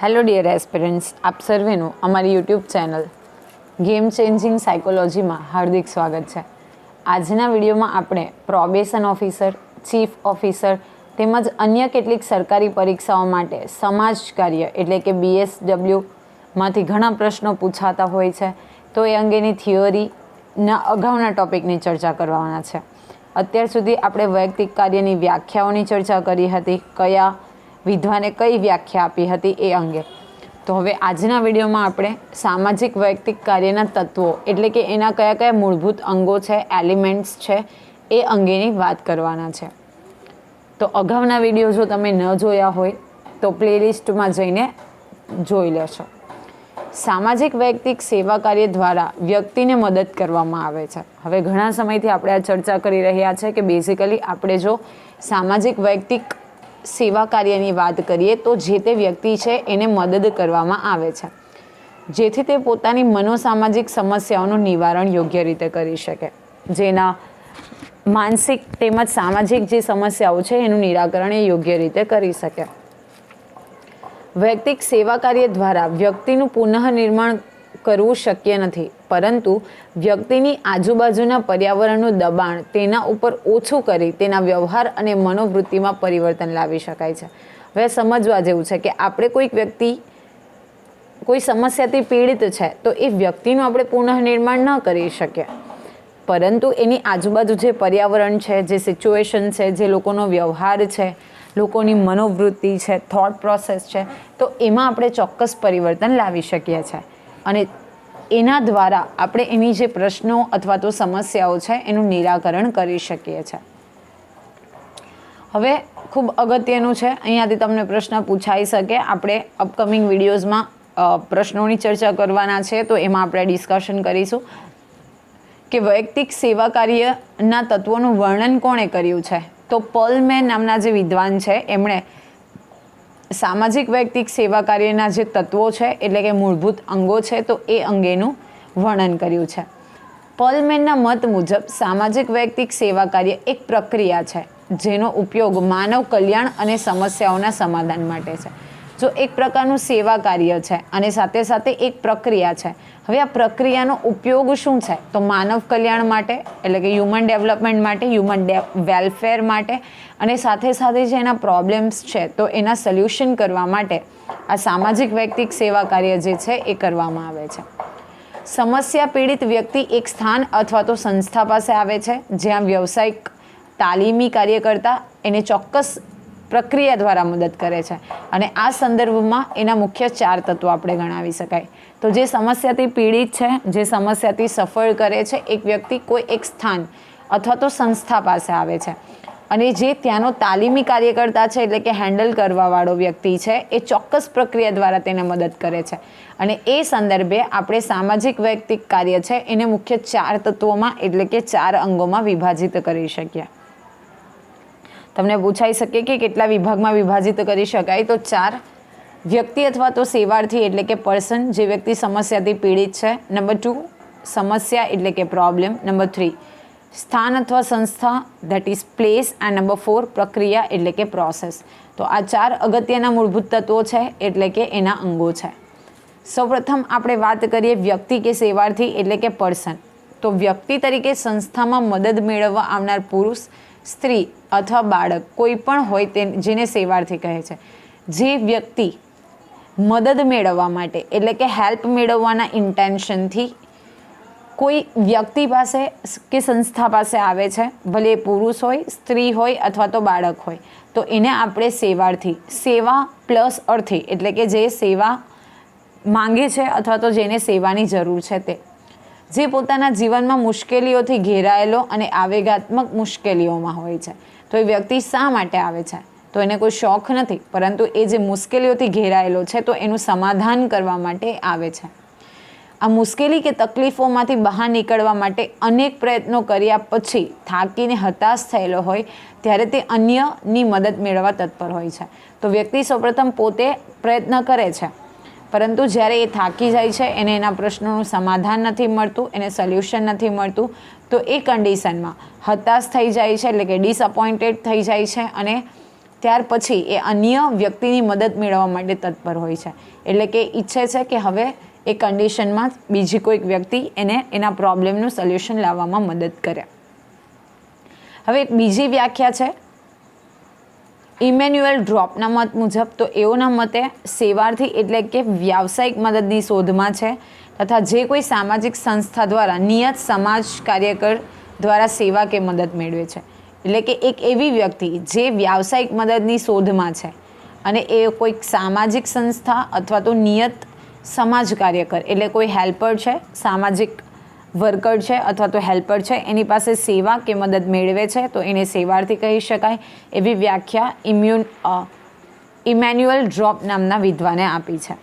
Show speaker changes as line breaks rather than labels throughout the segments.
Hello dear aspirants, આપ સર્વેનું અમારી YouTube channel game changing સાયકોલોજીમાં હાર્દિક સ્વાગત છે. આજના વિડીયોમાં આપણે પ્રોબેશન ઓફિસર, ચીફ ઓફિસર તેમજ અન્ય કેટલીક સરકારી પરીક્ષાઓ માટે સમાજ કાર્ય એટલે કે BSWમાંથી ઘણા પ્રશ્નો પૂછાતા હોય છે, તો એ અંગેની થિયરીના અગાઉના ટોપિકની ચર્ચા કરવાના છે. અત્યાર સુધી આપણે વૈયક્તિક કાર્યની વ્યાખ્યાઓની ચર્ચા કરી હતી, કયા વિદ્વાને કઈ વ્યાખ્યા આપી હતી એ અંગે. તો હવે આજના વિડીયોમાં આપણે સામાજિક વૈયક્તિક કાર્યના તત્વો એટલે કે એના કયા કયા મૂળભૂત અંગો છે, એલિમેન્ટ્સ છે, એ અંગેની વાત કરવાના છે. તો અગાઉના વિડીયો જો તમે ન જોયા હોય તો પ્લેલિસ્ટમાં જઈને જોઈ લેશો. સામાજિક વૈયક્તિક સેવા કાર્ય દ્વારા વ્યક્તિને મદદ કરવામાં આવે છે. હવે ઘણા સમયથી આપણે આ ચર્ચા કરી રહ્યા છે કે બેઝિકલી આપણે જો સામાજિક વૈયક્તિક સેવા કાર્યની વાત કરીએ તો જે તે વ્યક્તિ છે એને મદદ કરવામાં આવે છે, જેથી તે પોતાની મનોસામાજિક સમસ્યાઓનું નિવારણ યોગ્ય રીતે કરી શકે, જેના માનસિક તેમજ સામાજિક જે સમસ્યાઓ છે એનું નિરાકરણ એ યોગ્ય રીતે કરી શકે. વૈયક્તિક સેવા કાર્ય દ્વારા વ્યક્તિનું પુનઃનિર્માણ કરવું શક્ય નથી, પરંતુ વ્યક્તિની આજુબાજુના પર્યાવરણનું દબાણ તેના ઉપર ઓછું કરી તેના વ્યવહાર અને મનોવૃત્તિમાં પરિવર્તન લાવી શકાય છે. હવે સમજવા જેવું છે કે આપણે કોઈક વ્યક્તિ કોઈ સમસ્યાથી પીડિત છે તો એ વ્યક્તિનું આપણે પુનઃનિર્માણ ન કરી શકીએ, પરંતુ એની આજુબાજુ જે પર્યાવરણ છે, જે સિચ્યુએશન છે, જે લોકોનો વ્યવહાર છે, લોકોની મનોવૃત્તિ છે, થોટ પ્રોસેસ છે, તો એમાં આપણે ચોક્કસ પરિવર્તન લાવી શકીએ છીએ અને એના દ્વારા આપણે એની જે પ્રશ્નો અથવા તો સમસ્યાઓ છે એનું નિરાકરણ કરી શકીએ છીએ. હવે ખૂબ અગત્યનું છે, અહીંયાથી તમને પ્રશ્ન પૂછાઈ શકે. આપણે અપકમિંગ વિડીયોઝમાં પ્રશ્નોની ચર્ચા કરવાના છે, તો એમાં આપણે ડિસ્કશન કરીશું કે વૈયક્તિક સેવા કાર્યના તત્વોનું વર્ણન કોણે કર્યું છે. તો પર્લમેન નામના જે વિદ્વાન છે એમણે સામાજિક વૈયક્તિક સેવા કાર્યના જે તત્વો છે એટલે કે મૂળભૂત અંગો છે તો એ અંગેનું વર્ણન કર્યું છે. પર્લમેનના મત મુજબ સામાજિક વૈયક્તિક સેવા કાર્ય એક પ્રક્રિયા છે જેનો ઉપયોગ માનવ કલ્યાણ અને સમસ્યાઓના સમાધાન માટે છે. જો એક પ્રકારનું સેવા કાર્ય છે અને સાથે સાથે એક પ્રક્રિયા છે. હવે આ પ્રક્રિયાનો ઉપયોગ શું છે તો માનવ કલ્યાણ માટે એટલે કે હ્યુમન ડેવલપમેન્ટ માટે, હ્યુમન વેલફેર માટે અને સાથે સાથે જે એના પ્રોબ્લેમ્સ છે તો એના સોલ્યુશન કરવા માટે આ સામાજિક વૈયક્તિક સેવા કાર્ય જે છે એ કરવામાં આવે છે. સમસ્યા પીડિત વ્યક્તિ એક સ્થાન અથવા તો સંસ્થા પાસે આવે છે જ્યાં વ્યવસાયિક તાલીમી કાર્યકર્તા એને ચોક્કસ પ્રક્રિયા દ્વારા મદદ કરે છે અને આ સંદર્ભમાં એના મુખ્ય 4 તત્વો આપણે ગણાવી શકાય. તો જે સમસ્યાથી પીડિત છે, જે સમસ્યાથી સફળ કરે છે, એક વ્યક્તિ કોઈ એક સ્થાન અથવા તો સંસ્થા પાસે આવે છે અને જે ત્યાંનો તાલીમી કાર્યકર્તા છે એટલે કે હેન્ડલ કરવાવાળો વ્યક્તિ છે એ ચોક્કસ પ્રક્રિયા દ્વારા તેને મદદ કરે છે અને એ સંદર્ભે આપણે સામાજિક વૈયક્તિક કાર્ય છે એને મુખ્ય 4 તત્વોમાં એટલે કે 4 અંગોમાં વિભાજિત કરી શકીએ. તમને પૂછાઈ શકે કે કેટલા વિભાગમાં વિભાજિત કરી શકાય, તો 4. વ્યક્તિ અથવા તો સેવાર્થી એટલે કે પર્સન, જે વ્યક્તિ સમસ્યાથી પીડિત છે. નંબર 2 સમસ્યા એટલે કે પ્રોબ્લેમ. નંબર 3 સ્થાન અથવા સંસ્થા that is place and number 4 પ્રક્રિયા એટલે કે પ્રોસેસ. તો આ 4 અગત્યના મૂળભૂત તત્વો છે એટલે કે એના અંગો છે. સૌપ્રથમ આપણે વાત કરીએ વ્યક્તિ કે સેવાર્થી એટલે કે પર્સન. તો વ્યક્તિ તરીકે સંસ્થામાં મદદ મેળવવા આવનાર પુરુષ, સ્ત્રી અથવા બાળક કોઈ પણ હોય તે જેને સેવાર્થી કહે છે. જે વ્યક્તિ મદદ મેળવવા માટે એટલે કે હેલ્પ મેળવવાના ઇન્ટેન્શનથી કોઈ વ્યક્તિ પાસે કે સંસ્થા પાસે આવે છે, ભલે એ પુરુષ હોય, સ્ત્રી હોય અથવા તો બાળક હોય, તો એને આપણે સેવાર્થી, સેવા પ્લસ અર્થી એટલે કે જે સેવા માંગે છે અથવા તો જેને સેવાની જરૂર છે તે, જે પોતાના જીવનમાં મુશ્કેલીઓથી ઘેરાયેલો અને આવેગાત્મક મુશ્કેલીઓમાં હોય છે. તો એ વ્યક્તિ શા માટે આવે છે તો એને કોઈ શોખ નથી, પરંતુ એ જે મુશ્કેલીઓથી ઘેરાયેલો છે તો એનું સમાધાન કરવા માટે આવે છે. આ મુશ્કેલી કે તકલીફોમાંથી બહાર નીકળવા માટે અનેક પ્રયત્નો કર્યા પછી થાકીને હતાશ થયેલો હોય ત્યારે તે અન્યની મદદ મેળવવા તત્પર હોય છે. તો વ્યક્તિ સૌપ્રથમ પોતે પ્રયત્ન કરે છે, પરંતુ જ્યારે એ થાકી જાય છે, એને એના પ્રશ્નોનું સમાધાન નથી મળતું, એને સોલ્યુશન નથી મળતું, તો એ કન્ડિશનમાં હતાશ થઈ જાય છે એટલે કે ડિસઅપોઇન્ટેડ થઈ જાય છે અને ત્યાર પછી એ અન્ય વ્યક્તિની મદદ મેળવવા માટે તત્પર હોય છે. એટલે કે ઈચ્છે છે કે હવે એ કન્ડિશનમાં બીજી કોઈક વ્યક્તિ એને એના પ્રોબ્લેમનું સોલ્યુશન લાવવામાં મદદ કરે. હવે એક બીજી વ્યાખ્યા છે ઇમેન્યુઅલ ડ્રોપના મત મુજબ. તો એઓના મતે સેવાર્થી એટલે કે વ્યાવસાયિક મદદની શોધમાં છે તથા જે કોઈ સામાજિક સંસ્થા દ્વારા નિયત સમાજ કાર્યકર દ્વારા સેવા કે મદદ મેળવે છે. એટલે કે એક એવી વ્યક્તિ જે વ્યાવસાયિક મદદની શોધમાં છે અને એ કોઈક સામાજિક સંસ્થા અથવા તો નિયત સમાજ કાર્યકર એટલે કોઈ હેલ્પર છે, સામાજિક વર્કર છે અથવા તો હેલ્પર છે, એની પાસે સેવા કે મદદ મેળવે છે તો એને સેવાર્થી કહી શકાય. એવી વ્યાખ્યા ઇમેન્યુઅલ ડ્રોપ નામના વિદ્વાને આપી છે.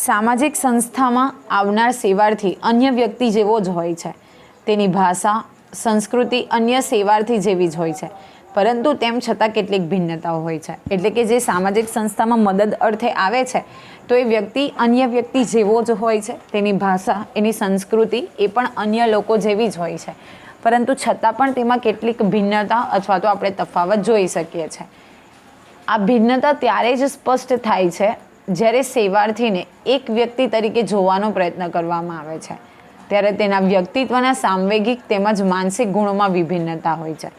સામાજિક સંસ્થામાં આવનાર સેવાર્થી અન્ય વ્યક્તિ જેવો જ હોય છે. તેની ભાષા, સંસ્કૃતિ અન્ય સેવાર્થી જેવી જ હોય છે, પરંતુ તેમ છતાં કેટલીક ભિન્નતાઓ હોય છે. એટલે કે જે સામાજિક સંસ્થામાં મદદ અર્થે આવે છે તો એ વ્યક્તિ અન્ય વ્યક્તિ જેવો જ હોય છે. તેની ભાષા, એની સંસ્કૃતિ એ પણ અન્ય લોકો જેવી જ હોય છે, પરંતુ છતાં પણ તેમાં કેટલીક ભિન્નતા અથવા તો આપણે તફાવત જોઈ શકીએ છીએ. આ ભિન્નતા ત્યારે જ સ્પષ્ટ થાય છે જ્યારે સેવાર્થીને એક વ્યક્તિ તરીકે જોવાનો પ્રયત્ન કરવામાં આવે છે. ત્યારે તેના વ્યક્તિત્વના સાંવેગિક તેમજ માનસિક ગુણોમાં વિભિન્નતા હોય છે.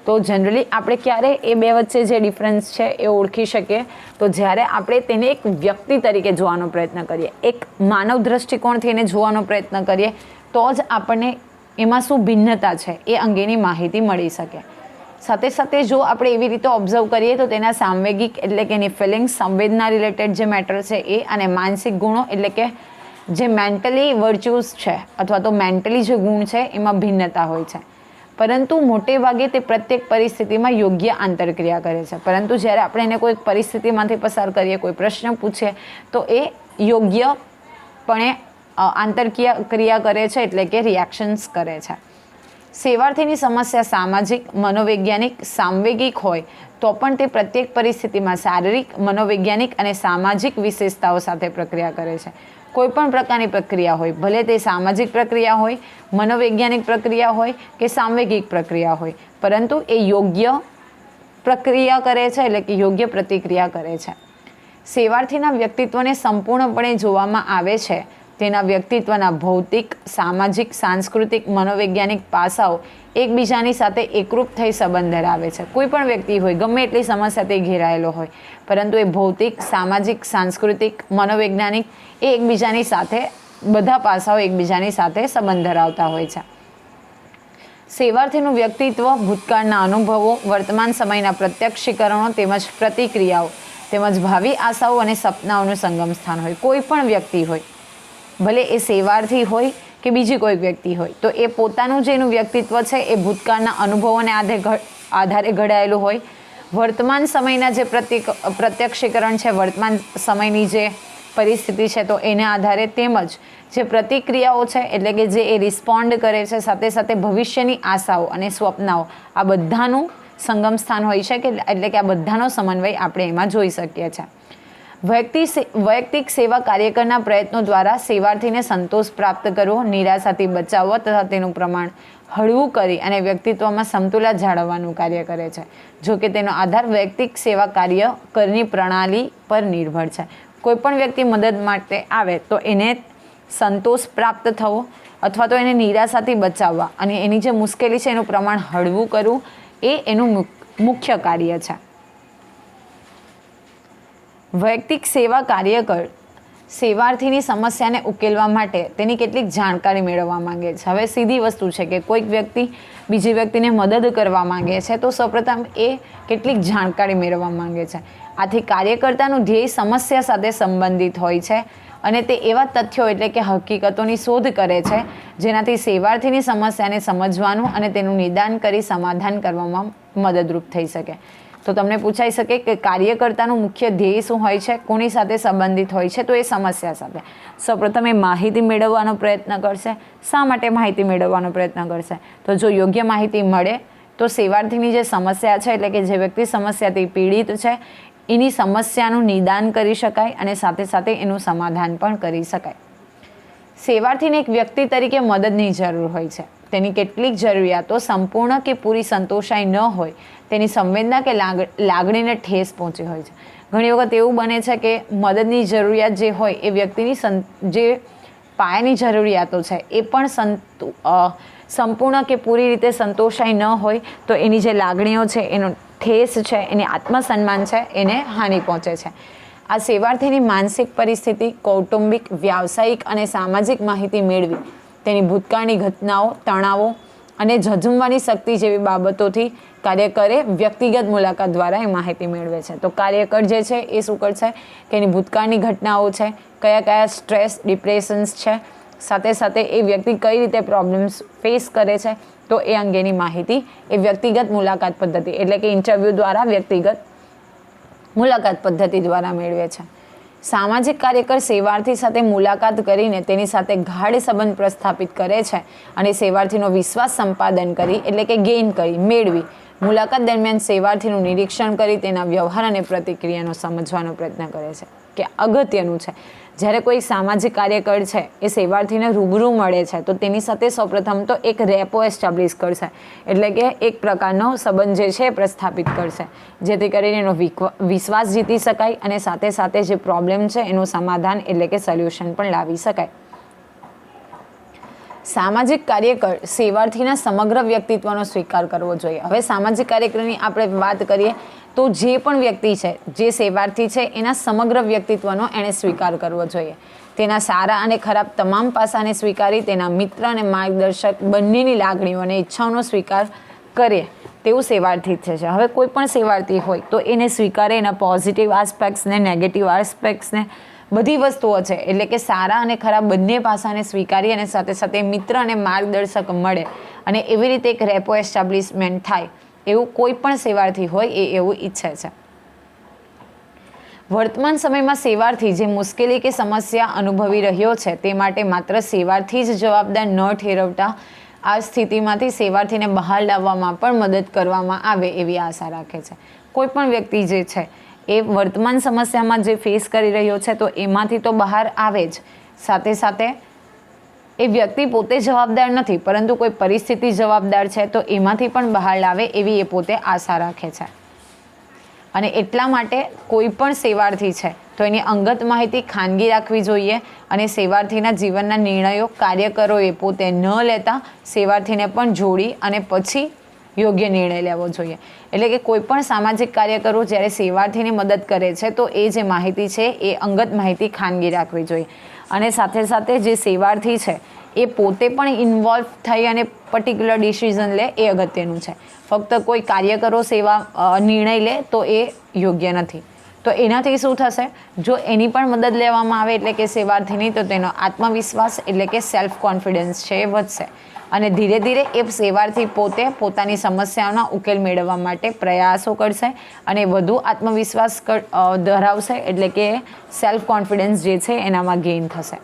તો જનરલી આપણે ક્યારે એ બે વચ્ચે જે ડિફરન્સ છે એ ઓળખી શકીએ તો જ્યારે આપણે તેને એક વ્યક્તિ તરીકે જોવાનો પ્રયત્ન કરીએ, એક માનવ દ્રષ્ટિકોણથી એને જોવાનો પ્રયત્ન કરીએ તો જ આપણને એમાં શું ભિન્નતા છે એ અંગેની માહિતી મળી શકે. સાથે સાથે જો આપણે એવી રીતે ઓબ્ઝર્વ કરીએ તો તેના સાંવેગિક એટલે કે એની ફિલિંગ્સ, સંવેદના રિલેટેડ જે મેટર છે એ, અને માનસિક ગુણો એટલે કે જે મેન્ટલી વર્ચ્યુઝ છે અથવા તો મેન્ટલી જે ગુણ છે એમાં ભિન્નતા હોય છે. પરંતુ મોટે ભાગે તે પ્રત્યેક પરિસ્થિતિમાં યોગ્ય આંતરક્રિયા કરે છે. પરંતુ જ્યારે આપણે એને કોઈ પરિસ્થિતિમાંથી પસાર કરીએ, કોઈ પ્રશ્ન પૂછીએ તો એ યોગ્યપણે આંતરક્રિયા કરે છે, એટલે કે રિએક્શન્સ કરે છે. સેવાર્થીની સમસ્યા સામાજિક, મનોવૈજ્ઞાનિક, સાંવેગિક હોય તો પણ તે પ્રત્યેક પરિસ્થિતિમાં શારીરિક, મનોવૈજ્ઞાનિક અને સામાજિક વિશેષતાઓ સાથે પ્રક્રિયા કરે છે. કોઈ પણ પ્રકારની પ્રક્રિયા હોય, ભલે તે સામાજિક પ્રક્રિયા હોય, મનોવૈજ્ઞાનિક પ્રક્રિયા હોય કે સાંવેગિક પ્રક્રિયા હોય, પરંતુ એ યોગ્ય પ્રક્રિયા કરે છે, એટલે કે યોગ્ય પ્રતિક્રિયા કરે છે. સેવાર્થીના વ્યક્તિત્વને સંપૂર્ણપણે જોવામાં આવે છે તેના વ્યક્તિત્વના ભૌતિક, સામાજિક, સાંસ્કૃતિક, મનોવૈજ્ઞાનિક પાસાઓ એકબીજાની સાથે એકરૂપ થઈ સંબંધ ધરાવે છે. કોઈ પણ વ્યક્તિ હોય, ગમે એટલી સમસ્યા તે ઘેરાયેલો હોય, પરંતુ એ ભૌતિક, સામાજિક, સાંસ્કૃતિક, મનોવૈજ્ઞાનિક એ એકબીજાની સાથે, બધા પાસાઓ એકબીજાની સાથે સંબંધ ધરાવતા હોય છે. સેવાર્થીનું વ્યક્તિત્વ ભૂતકાળના અનુભવો, વર્તમાન સમયના પ્રત્યક્ષીકરણો તેમજ પ્રતિક્રિયાઓ તેમજ ભાવિ આશાઓ અને સપનાઓનું સંગમ સ્થાન હોય. કોઈ પણ વ્યક્તિ હોય, ભલે એ સેવાર્થી હોય કે બીજી કોઈ વ્યક્તિ હોય, તો એ પોતાનું જે એનું વ્યક્તિત્વ છે એ ભૂતકાળના અનુભવોને આધારે ઘડાયેલું હોય. વર્તમાન સમયના જે પ્રત્યક્ષીકરણ છે, વર્તમાન સમયની જે પરિસ્થિતિ છે તો એને આધારે, તેમજ જે પ્રતિક્રિયાઓ છે એટલે કે જે એ રિસ્પોન્ડ કરે છે, સાથે સાથે ભવિષ્યની આશાઓ અને સ્વપ્નાઓ, આ બધાનું સંગમ સ્થાન હોય છે કે એટલે કે આ બધાનો સમન્વય આપણે એમાં જોઈ શકીએ છીએ. વૈયક્તિક સેવા કાર્યકરના પ્રયત્નો દ્વારા સેવાર્થીને સંતોષ પ્રાપ્ત કરવો, નિરાશાથી બચાવવો તથા તેનું પ્રમાણ હળવું કરી અને વ્યક્તિત્વમાં સમતુલા જાળવવાનું કાર્ય કરે છે. જો કે તેનો આધાર વૈયક્તિક સેવા કાર્યકરની પ્રણાલી પર નિર્ભર છે. કોઈ પણ વ્યક્તિ મદદ માટે આવે તો એને સંતોષ પ્રાપ્ત થવો અથવા તો એને નિરાશાથી બચાવવા અને એની જે મુશ્કેલી છે એનું પ્રમાણ હળવું કરવું એ એનું મુખ્ય કાર્ય છે. વૈયક્તિક સેવા કાર્યકર સેવાર્થીની સમસ્યાને ઉકેલવા માટે તેની કેટલીક જાણકારી મેળવવા માંગે છે. હવે સીધી વસ્તુ છે કે કોઈક વ્યક્તિ બીજી વ્યક્તિને મદદ કરવા માંગે છે તો સૌપ્રથમ એ કેટલીક જાણકારી મેળવવા માંગે છે. આથી કાર્યકર્તાનું ધ્યેય સમસ્યા સાથે સંબંધિત હોય છે અને તે એવા તથ્યો એટલે કે હકીકતોની શોધ કરે છે જેનાથી સેવાર્થીની સમસ્યાને સમજવાનું અને તેનું નિદાન કરી સમાધાન કરવામાં મદદરૂપ થઈ શકે. તો તમને પૂછાઈ શકે કે કાર્યકર્તાનું મુખ્ય ધ્યેય શું હોય છે, કોની સાથે સંબંધિત હોય છે, તો એ સમસ્યા સાથે. સૌપ્રથમ એ માહિતી મેળવવાનો પ્રયત્ન કરશે. શા માટે માહિતી મેળવવાનો પ્રયત્ન કરશે? તો જો યોગ્ય માહિતી મળે તો સેવાર્થીની જે સમસ્યા છે એટલે કે જે વ્યક્તિ સમસ્યાથી પીડિત છે એની સમસ્યાનું નિદાન કરી શકાય અને સાથે સાથે એનું સમાધાન પણ કરી શકાય. સેવાર્થીને એક વ્યક્તિ તરીકે મદદની જરૂર હોય છે. તેની કેટલીક જરૂરિયાતો સંપૂર્ણ કે પૂરી સંતોષાઈ ન હોય, તેની સંવેદના કે લાગણીને ઠેસ પહોંચી હોય છે. ઘણી વખત એવું બને છે કે મદદની જરૂરિયાત જે હોય એ વ્યક્તિની જે પાયાની જરૂરિયાતો છે એ પણ સંપૂર્ણ કે પૂરી રીતે સંતોષાઈ ન હોય તો એની જે લાગણીઓ છે, એનો ઠેસ છે, એની આત્મસન્માન છે, એને હાનિ પહોંચે છે. આ સેવાર્થીની માનસિક પરિસ્થિતિ, કૌટુંબિક, વ્યાવસાયિક અને સામાજિક માહિતી મેળવી તેની ભૂતકાળની ઘટનાઓ, તણાવો અને ઝઝુમવાની શક્તિ જેવી બાબતોથી કાર્યકરે વ્યક્તિગત મુલાકાત દ્વારા એ માહિતી મેળવે છે. તો કાર્યકર જે છે એ શું કરશે કે એની ભૂતકાળની ઘટનાઓ છે, કયા કયા સ્ટ્રેસ, ડિપ્રેશન્સ છે, સાથે સાથે એ વ્યક્તિ કઈ રીતે પ્રોબ્લેમ્સ ફેસ કરે છે, તો એ અંગેની માહિતી એ વ્યક્તિગત મુલાકાત પદ્ધતિ એટલે કે ઇન્ટરવ્યૂ દ્વારા વ્યક્તિગત મુલાકાત પદ્ધતિ દ્વારા મેળવે છે. સામાજિક કાર્યકર સેવાર્થી સાથે મુલાકાત કરીને તેની સાથે ગાઢ સંબંધ પ્રસ્થાપિત કરે છે અને સેવાર્થીનો વિશ્વાસ સંપાદન કરી એટલે કે ગેઇન કરી મેળવી મુલાકાત દરમિયાન સેવાર્થીનું નિરીક્ષણ કરી તેના વ્યવહાર અને પ્રતિક્રિયાનો સમજવાનો પ્રયત્ન કરે છે. કે અગત્યનું છે, જ્યારે કોઈ સામાજિક કાર્યકર છે એ સેવાર્થીને રૂબરૂ મળે છે તો તેની સાથે સૌપ્રથમ તો એક રેપો એસ્ટાબ્લિશ કરશે, એટલે કે એક પ્રકારનો સંબંધ જે છે એ પ્રસ્થાપિત કરશે, જેથી કરીને એનો વિશ્વાસ જીતી શકાય અને સાથે સાથે જે પ્રોબ્લેમ છે એનું સમાધાન એટલે કે સોલ્યુશન પણ લાવી શકાય. સામાજિક કાર્યકર સેવાર્થીના સમગ્ર વ્યક્તિત્વનો સ્વીકાર કરવો જોઈએ. હવે સામાજિક કાર્યકરની આપણે વાત કરીએ તો જે પણ વ્યક્તિ છે, જે સેવાર્થી છે, એના સમગ્ર વ્યક્તિત્વનો એણે સ્વીકાર કરવો જોઈએ. તેના સારા અને ખરાબ તમામ પાસાને સ્વીકારી તેના મિત્ર અને માર્ગદર્શક બંનેની લાગણીઓ અને ઈચ્છાઓનો સ્વીકાર કરે તેવું સેવાર્થી છે. હવે કોઈ પણ સેવાર્થી હોય તો એને સ્વીકારે, એના પોઝિટિવ આસ્પેક્ટ્સને, નેગેટિવ આસ્પેક્ટ્સને, બધી વસ્તુઓ છે એટલે કે સારા અને ખરાબ બંને પાસાને સ્વીકારી અને સાથે સાથે મિત્ર અને માર્ગદર્શક મળે અને એવી રીતે એક રેપો એસ્ટાબ્લિશમેન્ટ થાય એવું કોઈ પણ સેવાર્થી હોય એ એવું ઈચ્છે છે. વર્તમાન સમયમાં સેવાર્થી જે મુશ્કેલી કે સમસ્યા અનુભવી રહ્યો છે તે માટે માત્ર સેવાર્થી જ જવાબદાર ન ઠેરવતા આ સ્થિતિમાંથી સેવાર્થીને બહાર લાવવામાં પણ મદદ કરવામાં આવે એવી આશા રાખે છે. કોઈ પણ વ્યક્તિ જે છે એ વર્તમાન સમસ્યામાં જે ફેસ કરી રહ્યો છે તો એમાંથી તો બહાર આવે જ, સાથે સાથે એ વ્યક્તિ પોતે જવાબદાર નથી પરંતુ કોઈ પરિસ્થિતિ જવાબદાર છે તો એમાંથી પણ બહાર લાવે એવી એ પોતે આશા રાખે છે. અને એટલા માટે કોઈ પણ સેવાર્થી છે તો એની અંગત માહિતી ખાનગી રાખવી જોઈએ અને સેવાર્થીના જીવનના નિર્ણયો કાર્યકરોએ પોતે ન લેતા સેવાર્થીને પણ જોડી અને પછી યોગ્ય નિર્ણય લેવો જોઈએ. એટલે કે કોઈ પણ સામાજિક કાર્યકરો જ્યારે સેવાર્થીની મદદ કરે છે તો એ જે માહિતી છે એ અંગત માહિતી ખાનગી રાખવી જોઈએ. અને સાથે સાથે જે સેવાર્થી છે એ પોતે પણ ઇન્વોલ્વ થઈ અને પર્ટિક્યુલર ડિસિઝન લે એ અગત્યનું છે. ફક્ત કોઈ કાર્યકરો નિર્ણય લે તો એ યોગ્ય નથી. તો એનાથી શું થશે, જો એની પણ મદદ લેવામાં આવે એટલે કે સેવાર્થીની, તો તેનો આત્મવિશ્વાસ એટલે કે સેલ્ફ કોન્ફિડન્સ છે એ વધશે અને ધીરે ધીરે એ સેવાર્થી પોતે પોતાની સમસ્યાઓના ઉકેલ મેળવવા માટે પ્રયાસો કરશે અને વધુ આત્મવિશ્વાસ ધરાવશે એટલે કે સેલ્ફ કોન્ફિડન્સ જે છે એનામાં ગેઇન થશે.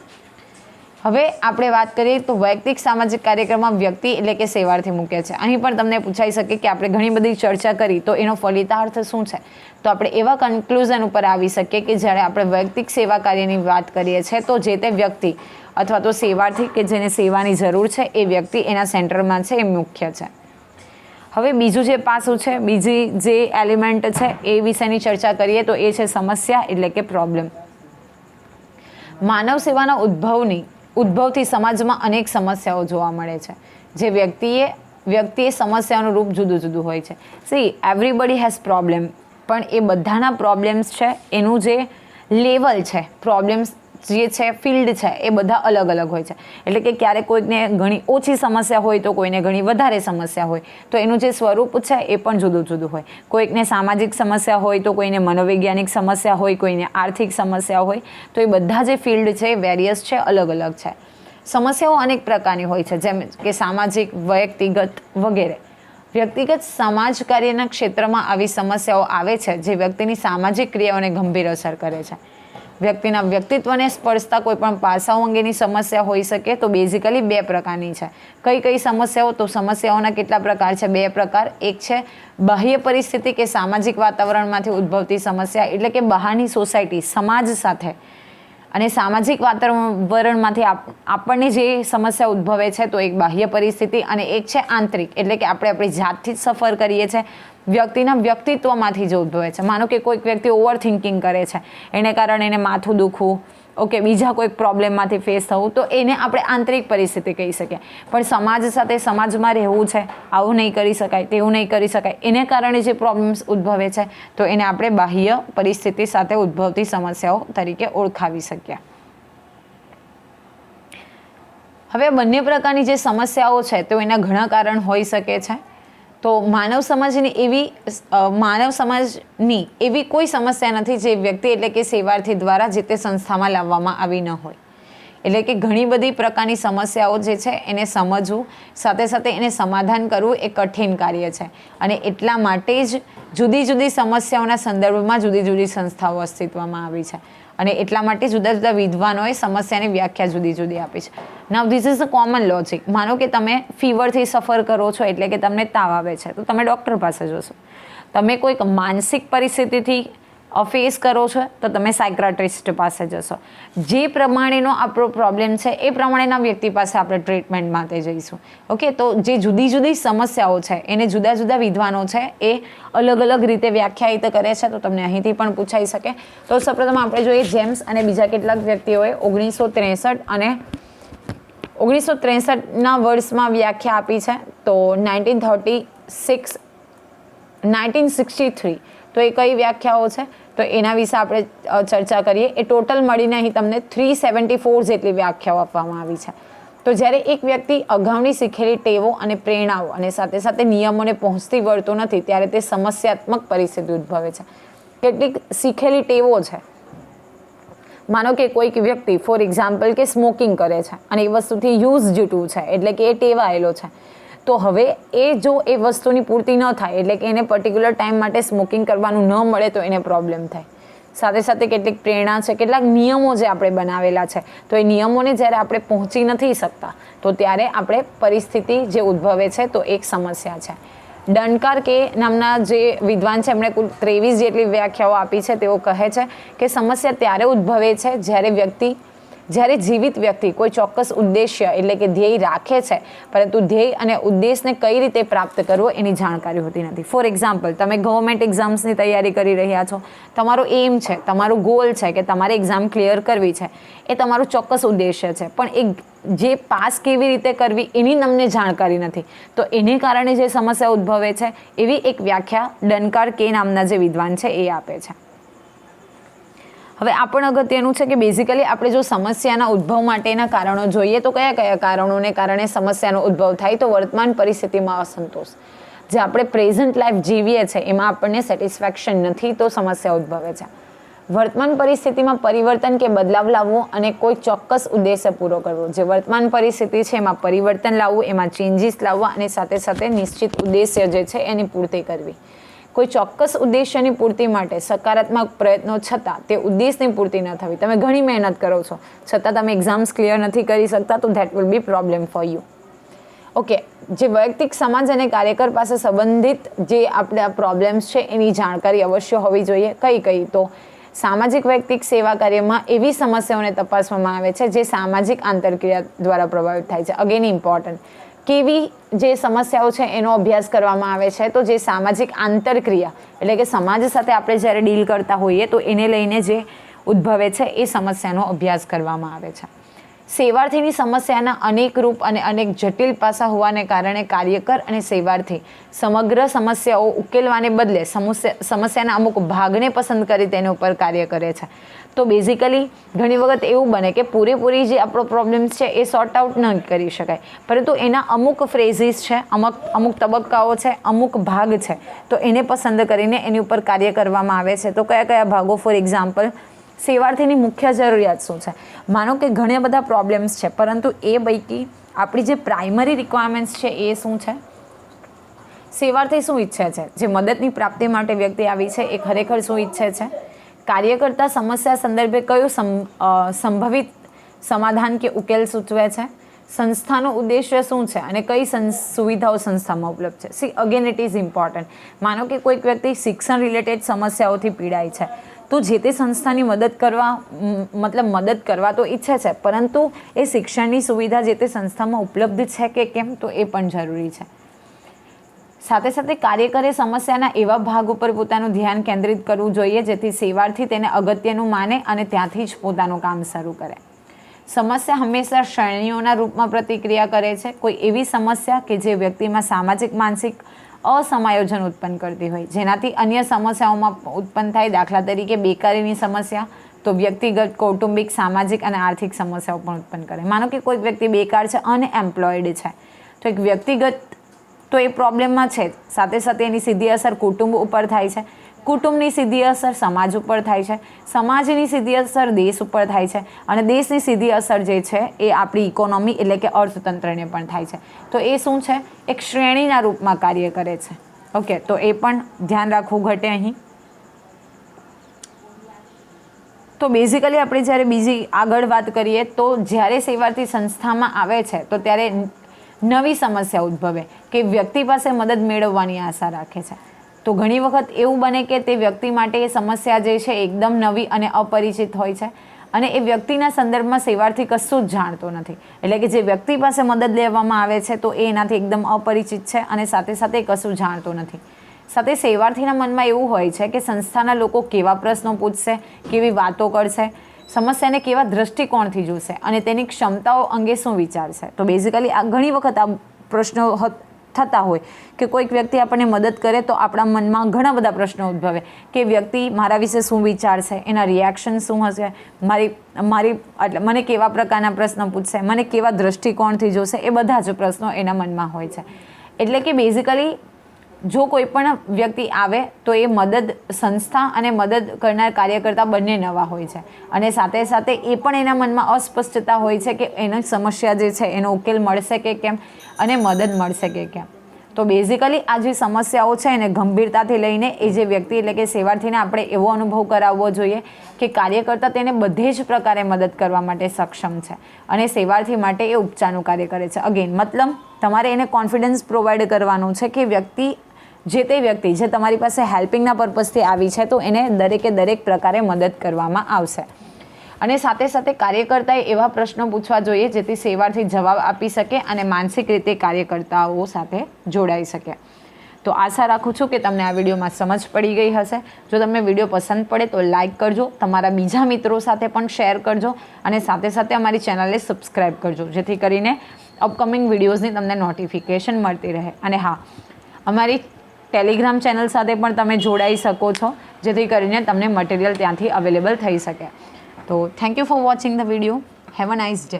હવે આપણે વાત કરીએ તો વૈયક્તિક સામાજિક કાર્યક્રમમાં વ્યક્તિ એટલે કે સેવાર્થી મૂકે છે. અહીં પણ તમને પૂછાઈ શકે કે આપણે ઘણી બધી ચર્ચા કરી તો એનો ફલિતાર્થ શું છે, તો આપણે એવા કન્ક્લુઝન ઉપર આવી શકીએ કે જ્યારે આપણે વૈયક્તિક સેવા કાર્યની વાત કરીએ છીએ તો જે તે વ્યક્તિ અથવા તો સેવાર્થી કે જેને સેવાની જરૂર છે એ વ્યક્તિ એના સેન્ટરમાં છે, એ મુખ્ય છે. હવે બીજું જે પાસું છે, બીજી જે એલિમેન્ટ છે એ વિશેની ચર્ચા કરીએ તો એ છે સમસ્યા એટલે કે પ્રોબ્લેમ. માનવ સેવાના ઉદ્ભવથી સમાજમાં અનેક સમસ્યાઓ જોવા મળે છે. જે વ્યક્તિએ સમસ્યાનું રૂપ જુદું જુદું હોય છે. એવરીબડી હેઝ પ્રોબ્લેમ, પણ એ બધાના પ્રોબ્લેમ્સ છે એનું જે લેવલ છે, પ્રોબ્લેમ્સ જે છે, ફિલ્ડ છે, એ બધા અલગ અલગ હોય છે. એટલે કે ક્યારેક કોઈને ઘણી ઓછી સમસ્યા હોય તો કોઈને ઘણી વધારે સમસ્યા હોય, તો એનું જે સ્વરૂપ છે એ પણ જુદું જુદું હોય. કોઈકને સામાજિક સમસ્યા હોય તો કોઈને મનોવૈજ્ઞાનિક સમસ્યા હોય, કોઈને આર્થિક સમસ્યા હોય, તો એ બધા જે ફિલ્ડ છે એ વેરિયસ છે, અલગ અલગ છે. સમસ્યાઓ અનેક પ્રકારની હોય છે, જેમ કે સામાજિક, વૈયક્તિગત વગેરે. વ્યક્તિગત સમાજ કાર્યના ક્ષેત્રમાં આવી સમસ્યાઓ આવે છે જે વ્યક્તિની સામાજિક ક્રિયાઓને ગંભીર અસર કરે છે. વ્યક્તિના વ્યક્તિત્વને સ્પર્શતા કોઈ પણ પાસાઓ અંગેની સમસ્યા હોઈ શકે તો બેઝિકલી બે પ્રકારની છે. કઈ સમસ્યાઓ, તો સમસ્યાઓના કેટલા પ્રકાર છે? બે પ્રકાર. એક છે બાહ્ય પરિસ્થિતિ કે સામાજિક વાતાવરણમાંથી ઉદ્ભવતી સમસ્યા, એટલે કે બહારની સોસાયટી, સમાજ સાથે અને સામાજિક વાતાવરણમાંથી આપણને જે સમસ્યા ઉદ્ભવે છે તો એક બાહ્ય પરિસ્થિતિ અને એક છે આંતરિક, એટલે કે આપણે આપણી જાતથી જ સફર કરીએ છીએ, વ્યક્તિના વ્યક્તિત્વમાંથી જે ઉદ્ભવે છે. માનો કે કોઈક વ્યક્તિ ઓવર થિંકિંગ કરે છે, એને કારણે એને માથું દુખવું, ઓકે, બીજા કોઈક પ્રોબ્લેમમાંથી ફેસ થવું, તો એને આપણે આંતરિક પરિસ્થિતિ કહી શકીએ. પણ સમાજ સાથે સમાજમાં રહેવું છે, આવું નહીં કરી શકાય, તેવું નહીં કરી શકાય, એને કારણે જે પ્રોબ્લેમ્સ ઉદ્ભવે છે તો એને આપણે બાહ્ય પરિસ્થિતિ સાથે ઉદ્ભવતી સમસ્યાઓ તરીકે ઓળખાવી શકીએ. હવે બંને પ્રકારની જે સમસ્યાઓ છે તો એના ઘણા કારણ હોઈ શકે છે. તો માનવ સમાજની એવી કોઈ સમસ્યા નથી જે વ્યક્તિ એટલે કે સેવાર્થી દ્વારા જે તે સંસ્થામાં લાવવામાં આવી ન હોય. એટલે કે ઘણી બધી પ્રકારની સમસ્યાઓ જે છે એને સમજવું, સાથે સાથે એને સમાધાન કરવું એ કઠિન કાર્ય છે. અને એટલા માટે જ જુદી જુદી સમસ્યાઓના સંદર્ભમાં જુદી જુદી સંસ્થાઓ અસ્તિત્વમાં આવી છે. અને એટલા માટે જુદા જુદા વિદ્વાનોએ સમસ્યાની વ્યાખ્યા જુદી જુદી આપી છે. Now this is a common logic. માનો કે તમે ફીવરથી સફર કરો છો, એટલે કે તમને તાવ આવે છે, તો તમે ડૉક્ટર પાસે જશો. તમે કોઈક માનસિક પરિસ્થિતિથી ફેસ કરો છો તો તમે સાયક્રાટ્રિસ્ટ પાસે જશો. જે પ્રમાણેનો આપણો પ્રોબ્લેમ છે એ પ્રમાણેના વ્યક્તિ પાસે આપણે ટ્રીટમેન્ટ માટે જઈશું. ઓકે, તો જે જુદી જુદી સમસ્યાઓ છે એને જુદા જુદા વિદ્વાનો છે એ અલગ અલગ રીતે વ્યાખ્યાયિત કરે છે. તો તમને અહીંથી પણ પૂછાઈ શકે. તો સૌપ્રથમ આપણે જોઈએ જેમ્સ અને બીજા કેટલાક વ્યક્તિઓએ 1963 અને 1963ના વર્ષમાં વ્યાખ્યા આપી છે. તો 1936, 1963, તો એ કઈ વ્યાખ્યાઓ છે તો એના વિશે આપણે ચર્ચા કરીએ. એ ટોટલ મળીને અહીં તમને 374 જેટલી વ્યાખ્યાઓ આપવામાં આવી છે. તો જ્યારે એક વ્યક્તિ અગાઉની શીખેલી ટેવો અને પ્રેરણાઓ અને સાથે સાથે નિયમોને પહોંચતી વળતો નથી ત્યારે તે સમસ્યાત્મક પરિસ્થિતિ ઉદ્ભવે છે. કેટલીક શીખેલી ટેવો છે, માનો કે કોઈક વ્યક્તિ ફોર એક્ઝામ્પલ કે સ્મોકિંગ કરે છે અને એ વસ્તુથી યુઝ ટુ છે, એટલે કે એ ટેવાયેલો છે. તો હવે એ જો એ વસ્તુની પૂર્તિ ન થાય, એટલે કે એને પર્ટિક્યુલર ટાઈમ માટે સ્મોકિંગ કરવાનું ન મળે તો એને પ્રોબ્લેમ થાય. સાથે સાથે કેટલીક પ્રેરણા છે, કેટલાક નિયમો જે આપણે બનાવેલા છે, તો એ નિયમોને જ્યારે આપણે પહોંચી નથી શકતા તો ત્યારે આપણે પરિસ્થિતિ જે ઉદ્ભવે છે તો એક સમસ્યા છે. ડનકાર કે નામના જે વિદ્વાન છે એમણે કુલ 23 જેટલી વ્યાખ્યાઓ આપી છે. તેઓ કહે છે કે સમસ્યા ત્યારે ઉદ્ભવે છે જ્યારે જીવિત વ્યક્તિ કોઈ ચોક્કસ ઉદ્દેશ્ય એટલે કે ધ્યેય રાખે છે, પરંતુ ધ્યેય અને ઉદ્દેશને કઈ રીતે પ્રાપ્ત કરવો એની જાણકારી હોતી નથી. ફોર એક્ઝામ્પલ, તમે ગવર્મેન્ટ એક્ઝામ્સની તૈયારી કરી રહ્યા છો, તમારો એમ છે, તમારું ગોલ છે કે તમારે એક્ઝામ ક્લિયર કરવી છે, એ તમારું ચોક્કસ ઉદ્દેશ્ય છે, પણ જે પાસ કેવી રીતે કરવી એની તમને જાણકારી નથી. તો એને કારણે જે સમસ્યા ઉદ્ભવે છે એવી એક વ્યાખ્યા ડનકાર કે નામના જે વિદ્વાન છે એ આપે છે. હવે આ પણ અગત્યનું છે કે બેઝિકલી આપણે જો સમસ્યાના ઉદ્ભવ માટેના કારણો જોઈએ તો કયા કયા કારણોને કારણે સમસ્યાનો ઉદ્ભવ થાય, તો વર્તમાન પરિસ્થિતિમાં અસંતોષ, જે આપણે પ્રેઝન્ટ લાઈફ જીવીએ છીએ એમાં આપણને સેટિસ્ફેક્શન નથી તો સમસ્યા ઉદ્ભવે છે. વર્તમાન પરિસ્થિતિમાં પરિવર્તન કે બદલાવ લાવવો અને કોઈ ચોક્કસ ઉદ્દેશ્ય પૂરો કરવો. જે વર્તમાન પરિસ્થિતિ છે એમાં પરિવર્તન લાવવું, એમાં ચેન્જીસ લાવવા અને સાથે સાથે નિશ્ચિત ઉદ્દેશ્ય જે છે એની પૂર્તિ કરવી. કોઈ ચોક્કસ ઉદ્દેશ્યની પૂર્તિ માટે સકારાત્મક પ્રયત્નો છતાં તે ઉદ્દેશની પૂર્તિ ન થવી. તમે ઘણી મહેનત કરો છો છતાં તમે એક્ઝામ્સ ક્લિયર નથી કરી શકતા, તો that will be problem for you. Okay, જે વૈયક્તિક સમાજ અને કાર્યકર પાસે સંબંધિત જે આપણા પ્રોબ્લેમ્સ છે એની જાણકારી અવશ્ય હોવી જોઈએ. કઈ તો સામાજિક વૈયક્તિક સેવા કાર્યમાં એવી સમસ્યાઓને તપાસવામાં આવે છે જે સામાજિક આંતરક્રિયા દ્વારા પ્રભાવિત થાય છે. અગેન ઇમ્પોર્ટન્ટ, કેવી જે સમસ્યાઓ છે એનો અભ્યાસ કરવામાં આવે છે. તો જે સામાજિક આંતરક્રિયા એટલે કે સમાજ સાથે આપણે જ્યારે ડીલ કરતા હોઈએ તો એને લઈને જે ઉદ્ભવે છે એ સમસ્યાનો અભ્યાસ કરવામાં આવે છે. સેવાર્થીની સમસ્યાના અનેક રૂપ અને અનેક જટિલ પાસા હોવાને કારણે કાર્યકર અને સેવાર્થી સમગ્ર સમસ્યાઓ ઉકેલવાને બદલે સમસ્યાના અમુક ભાગને પસંદ કરી તેના ઉપર કાર્ય કરે છે. તો બેઝિકલી ઘણી વખત એવું બને કે પૂરેપૂરી જે આપણો પ્રોબ્લેમ્સ છે એ સોર્ટ આઉટ ન કરી શકાય, પરંતુ એના અમુક ફ્રેઝીસ છે, અમુક તબક્કાઓ છે, અમુક ભાગ છે, તો એને પસંદ કરીને એની ઉપર કાર્ય કરવામાં આવે છે. તો કયા કયા ભાગો? ફોર એક્ઝામ્પલ, સેવાર્થીની મુખ્ય જરૂરિયાત શું છે? માનો કે ઘણા બધા પ્રોબ્લેમ્સ છે, પરંતુ એ પૈકી આપણી જે પ્રાઇમરી રિક્વાયરમેન્ટ્સ છે એ શું છે? સેવાર્થી શું ઈચ્છે છે? જે મદદની પ્રાપ્તિ માટે વ્યક્તિ આવી છે એ ખરેખર શું ઈચ્છે છે? કાર્યકર્તા સમસ્યા સંદર્ભે કયું સંભવિત સમાધાન કે ઉકેલ સૂચવે છે? સંસ્થાનો ઉદ્દેશ્ય શું છે અને કઈ સુવિધાઓ સંસ્થામાં ઉપલબ્ધ છે? C again it is important. માનો કે કોઈક વ્યક્તિ શિક્ષણ રિલેટેડ સમસ્યાઓથી પીડાય છે, તો જે તે સંસ્થાની મદદ કરવા તો ઈચ્છે છે, પરંતુ એ શિક્ષણની સુવિધા જે તે સંસ્થામાં ઉપલબ્ધ છે કે કેમ, તો એ પણ જરૂરી છે. સાથે સાથે કાર્યકરે સમસ્યાના એવા ભાગ ઉપર પોતાનું ધ્યાન કેન્દ્રિત કરવું જોઈએ જેથી સેવાર્થી તેને અગત્યનું માને અને ત્યાંથી જ પોતાનું કામ શરૂ કરે. સમસ્યા હંમેશા શ્રેણીઓના રૂપમાં પ્રતિક્રિયા કરે છે. કોઈ એવી સમસ્યા કે જે વ્યક્તિમાં સામાજિક માનસિક અસમાયોજન ઉત્પન્ન કરતી હોય, જેનાથી અન્ય સમસ્યાઓમાં ઉત્પન્ન થાય. દાખલા તરીકે બેકારીની સમસ્યા તો વ્યક્તિગત, કૌટુંબિક, સામાજિક અને આર્થિક સમસ્યાઓ પણ ઉત્પન્ન કરે. માનો કે કોઈક વ્યક્તિ બેકાર છે, અનએમ્પ્લોયડ છે, તો એક વ્યક્તિગત તો એ પ્રોબ્લેમમાં છે, સાથે સાથે એની સીધી અસર કુટુંબ ઉપર થાય છે, કુટુંબની સીધી અસર સમાજ ઉપર થાય છે, સમાજની સીધી અસર દેશ ઉપર થાય છે, અને દેશની સીધી અસર જે છે એ આપણી ઇકોનોમી એટલે કે અર્થતંત્રને પણ થાય છે. તો એ શું છે, એક શ્રેણીના રૂપમાં કાર્ય કરે છે. ઓકે, તો એ પણ ધ્યાન રાખવું ઘટે અહીં. તો બેઝિકલી આપણે જ્યારે બીજી આગળ વાત કરીએ તો જ્યારે સેવાર્થી સંસ્થામાં આવે છે તો ત્યારે નવી સમસ્યા ઉદ્ભવે કે વ્યક્તિ પાસે મદદ મેળવવાની આશા રાખે છે. તો ઘણી વખત એવું બને કે તે વ્યક્તિ માટે એ સમસ્યા જે છે એકદમ નવી અને અપરિચિત હોય છે અને એ વ્યક્તિના સંદર્ભમાં સેવાર્થી કશું જ જાણતો નથી. એટલે કે જે વ્યક્તિ પાસે મદદ લેવામાં આવે છે તો એ એનાથી એકદમ અપરિચિત છે અને સાથે સાથે કશું જાણતો નથી. સાથે સેવાર્થીના મનમાં એવું હોય છે કે સંસ્થાના લોકો કેવા પ્રશ્નો પૂછશે, કેવી વાતો કરશે, સમસ્યાને કેવા દૃષ્ટિકોણથી જોશે અને તેની ક્ષમતાઓ અંગે શું વિચારશે. તો બેઝિકલી આ ઘણી વખત આ પ્રશ્નો થતા હોય કે કોઈક વ્યક્તિ આપણને મદદ કરે તો આપણા મનમાં ઘણા બધા પ્રશ્નો ઉદ્ભવે કે વ્યક્તિ મારા વિશે શું વિચારશે, એના રિએક્શન શું હશે, એટલે મને કેવા પ્રકારના પ્રશ્નો પૂછશે, મને કેવા દૃષ્ટિકોણથી જોશે, એ બધા જ પ્રશ્નો એના મનમાં હોય છે. એટલે કે બેઝિકલી જો કોઈ પણ વ્યક્તિ આવે તો એ મદદ સંસ્થા અને મદદ કરનાર કાર્યકર્તા બંને નવા હોય છે અને સાથે સાથે એ પણ એના મનમાં અસ્પષ્ટતા હોય છે કે એની સમસ્યા જે છે એનો ઉકેલ મળશે કે કેમ અને મદદ મળશે કે કેમ. તો બેઝિકલી આ જે સમસ્યાઓ છે એને ગંભીરતાથી લઈને એ જે વ્યક્તિ એટલે કે સેવાર્થીને આપણે એવો અનુભવ કરાવવો જોઈએ કે કાર્યકર્તા તેને બધે જ પ્રકારે મદદ કરવા માટે સક્ષમ છે અને સેવાર્થી માટે એ ઉપચારનું કાર્ય કરે છે. અગેન મતલબ તમારે એને કોન્ફિડન્સ પ્રોવાઈડ કરવાનું છે કે જે તે વ્યક્તિ જે તમારી પાસે હેલ્પિંગના પર્પઝથી આવી છે તો એને દરેકે દરેક પ્રકારે મદદ કરવામાં આવશે. અને સાથે સાથે કાર્યકર્તાએ એવા પ્રશ્નો પૂછવા જોઈએ જેથી સેવાર્થી જવાબ આપી શકે અને માનસિક રીતે કાર્યકર્તાઓ સાથે જોડાઈ શકે. તો આશા રાખું છું કે તમને આ વિડીયોમાં સમજ પડી ગઈ હશે. જો તમને વિડીયો પસંદ પડે તો લાઇક કરજો, તમારા બીજા મિત્રો સાથે પણ શેર કરજો અને સાથે સાથે અમારી ચેનલને સબસ્ક્રાઈબ કરજો જેથી કરીને અપકમિંગ વિડીયોઝની તમને નોટિફિકેશન મળતી રહે. અને હા, અમારી ટેલિગ્રામ ચેનલ સાથે પણ તમે જોડાઈ શકો છો જેથી કરીને તમને મટીરિયલ ત્યાંથી અવેલેબલ થઈ શકે. તો thank you for watching the video. Have a nice day.